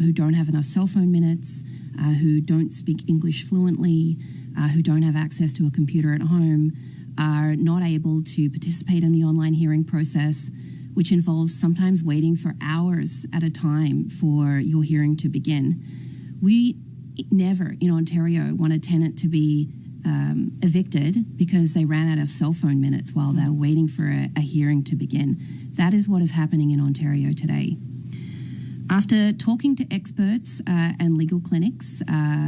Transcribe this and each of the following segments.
who don't have enough cell phone minutes, who don't speak English fluently, who don't have access to a computer at home, are not able to participate in the online hearing process, which involves sometimes waiting for hours at a time for your hearing to begin. We never in Ontario want a tenant to be evicted because they ran out of cell phone minutes while they're waiting for a hearing to begin. That is what is happening in Ontario today. After talking to experts and legal clinics,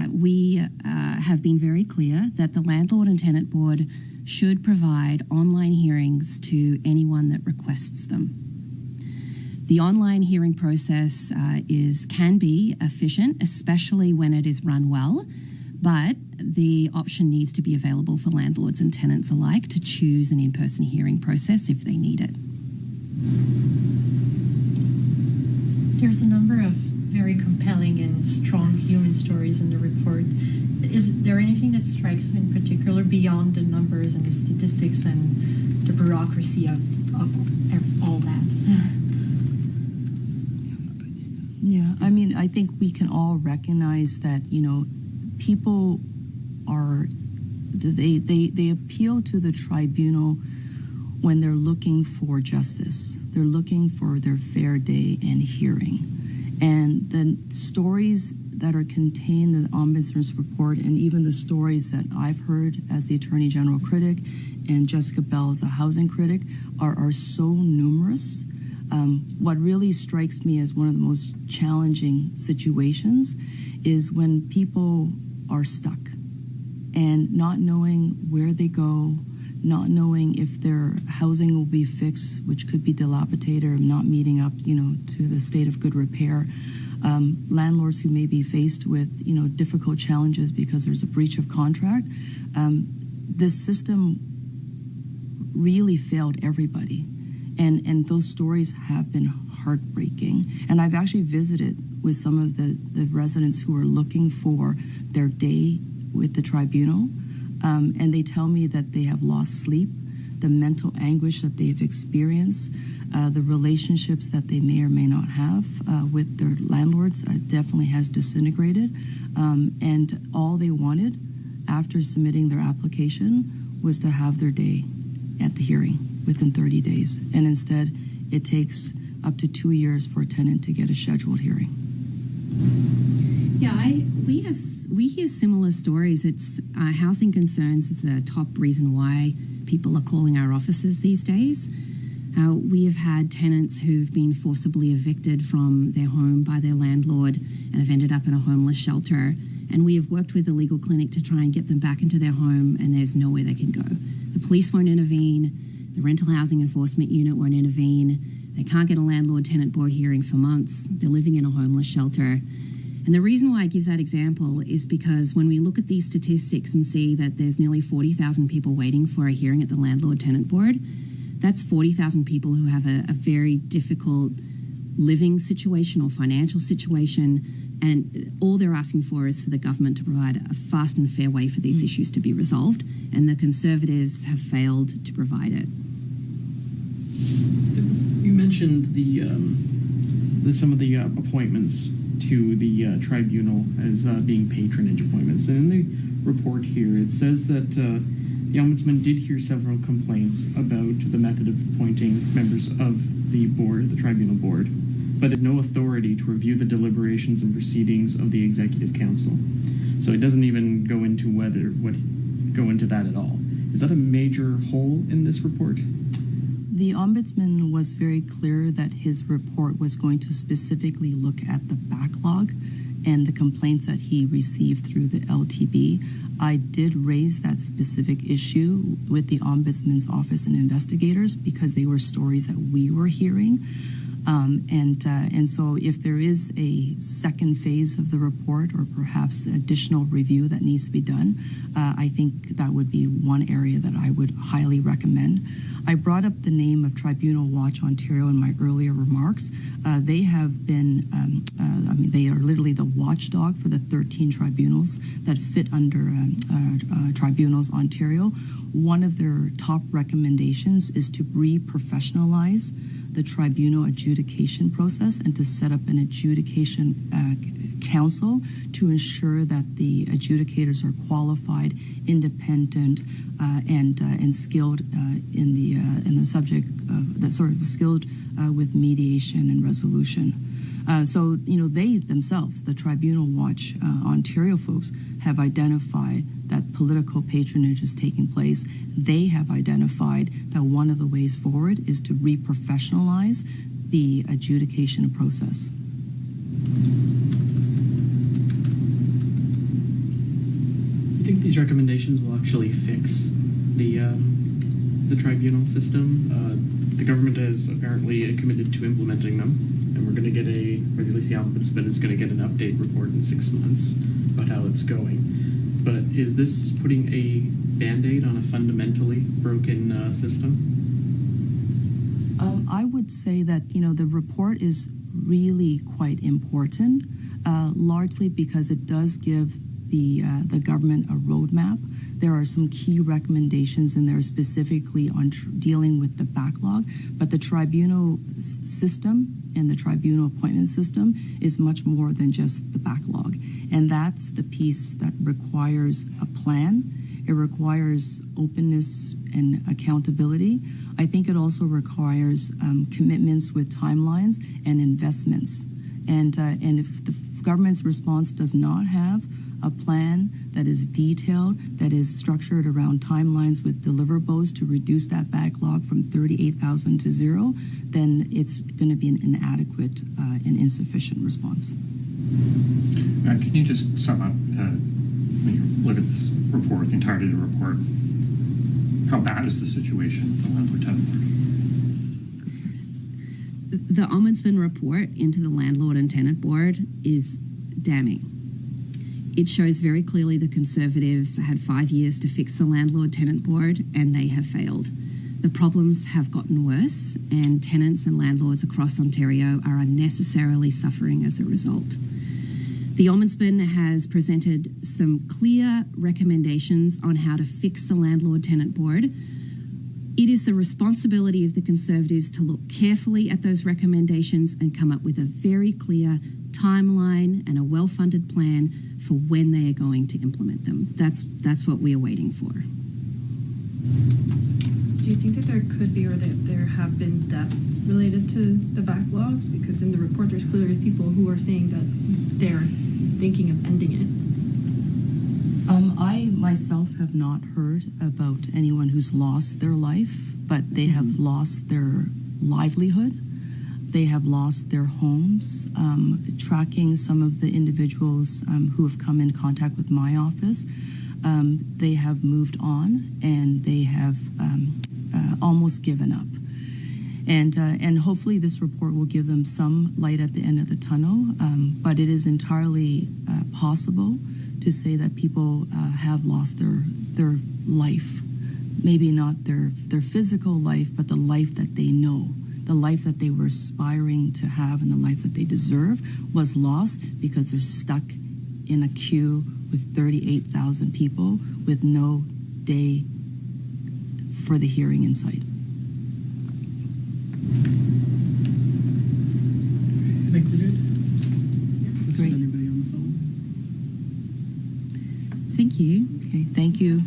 we have been very clear that the Landlord and Tenant Board should provide online hearings to anyone that requests them. The online hearing process can be efficient, especially when it is run well, but the option needs to be available for landlords and tenants alike to choose an in-person hearing process if they need it. There's a number of very compelling and strong human stories in the report. Is there anything that strikes you in particular beyond the numbers and the statistics and the bureaucracy of all that? Yeah, I mean, I think we can all recognize that, people they appeal to the tribunal when they're looking for justice. They're looking for their fair day and hearing. And the stories that are contained in the Ombudsman's report, and even the stories that I've heard as the Attorney General critic and Jessica Bell as the housing critic, are so numerous. What really strikes me as one of the most challenging situations is when people are stuck and not knowing where they go, not knowing if their housing will be fixed, which could be dilapidated or not meeting up, to the state of good repair. Landlords who may be faced with, difficult challenges because there's a breach of contract. This system really failed everybody. And those stories have been heartbreaking. And I've actually visited with some of the residents who are looking for their day with the tribunal. And they tell me that they have lost sleep, the mental anguish that they've experienced, the relationships that they may or may not have with their landlords definitely has disintegrated. And all they wanted after submitting their application was to have their day at the hearing within 30 days. And instead, it takes up to 2 years for a tenant to get a scheduled hearing. Yeah, we hear similar stories. It's housing concerns is the top reason why people are calling our offices these days. We have had tenants who've been forcibly evicted from their home by their landlord and have ended up in a homeless shelter. And we have worked with the legal clinic to try and get them back into their home, and there's nowhere they can go. The police won't intervene. The rental housing enforcement unit won't intervene. They can't get a landlord tenant board hearing for months. They're living in a homeless shelter. And the reason why I give that example is because when we look at these statistics and see that there's nearly 40,000 people waiting for a hearing at the Landlord Tenant Board, that's 40,000 people who have a very difficult living situation or financial situation, and all they're asking for is for the government to provide a fast and fair way for these issues to be resolved, and the Conservatives have failed to provide it. You mentioned some of the appointments to the tribunal as being patronage appointments. And in the report here, it says that the Ombudsman did hear several complaints about the method of appointing members of the board, the tribunal board, but has no authority to review the deliberations and proceedings of the Executive Council. So it doesn't even go into that at all. Is that a major hole in this report? The Ombudsman was very clear that his report was going to specifically look at the backlog and the complaints that he received through the LTB. I did raise that specific issue with the Ombudsman's office and investigators because they were stories that we were hearing. And so if there is a second phase of the report or perhaps additional review that needs to be done, I think that would be one area that I would highly recommend. I brought up the name of Tribunal Watch Ontario in my earlier remarks. They have been, they are literally the watchdog for the 13 tribunals that fit under Tribunals Ontario. One of their top recommendations is to re-professionalize the tribunal adjudication process and to set up an adjudication council to ensure that the adjudicators are qualified, independent, and skilled in the subject of that sort of skilled with mediation and resolution. So, they themselves, the Tribunal Watch Ontario folks, have identified that political patronage is taking place. They have identified that one of the ways forward is to reprofessionalize the adjudication process. I think these recommendations will actually fix the tribunal system. The government is apparently committed to implementing them. And we're going to get or at least the Ombudsman is going to get an update report in 6 months about how it's going. But is this putting a Band-Aid on a fundamentally broken system? I would say that, the report is really quite important, largely because it does give the government a roadmap. There are some key recommendations in there specifically on dealing with the backlog, but the tribunal system and the tribunal appointment system is much more than just the backlog. And that's the piece that requires a plan. It requires openness and accountability. I think it also requires commitments with timelines and investments. And if the government's response does not have a plan that is detailed, that is structured around timelines with deliverables to reduce that backlog from 38,000 to 0, then it's going to be an inadequate and insufficient response. Can you just sum up, when you look at this report, the entirety of the report, how bad is the situation with the Landlord Tenant Board? The Ombudsman report into the Landlord and Tenant Board is damning. It shows very clearly the Conservatives had 5 years to fix the Landlord Tenant Board, and they have failed. The problems have gotten worse, and tenants and landlords across Ontario are unnecessarily suffering as a result. The Ombudsman has presented some clear recommendations on how to fix the Landlord Tenant Board. It is the responsibility of the Conservatives to look carefully at those recommendations and come up with a very clear timeline and a well-funded plan for when they are going to implement them. That's what we are waiting for. Do you think that there could be, or that there have been deaths related to the backlogs? Because in the report, there's clearly people who are saying that they're thinking of ending it. I myself have not heard about anyone who's lost their life, but they have lost their livelihood. They have lost their homes. Tracking some of the individuals who have come in contact with my office, they have moved on and they have almost given up. And hopefully this report will give them some light at the end of the tunnel, but it is entirely possible to say that people have lost their life. Maybe not their physical life, but the life that they know. The life that they were aspiring to have and the life that they deserve was lost because they're stuck in a queue with 38,000 people with no day for the hearing in sight. I think we're good. This Great. is anybody on the phone. Thank you. Okay, thank you.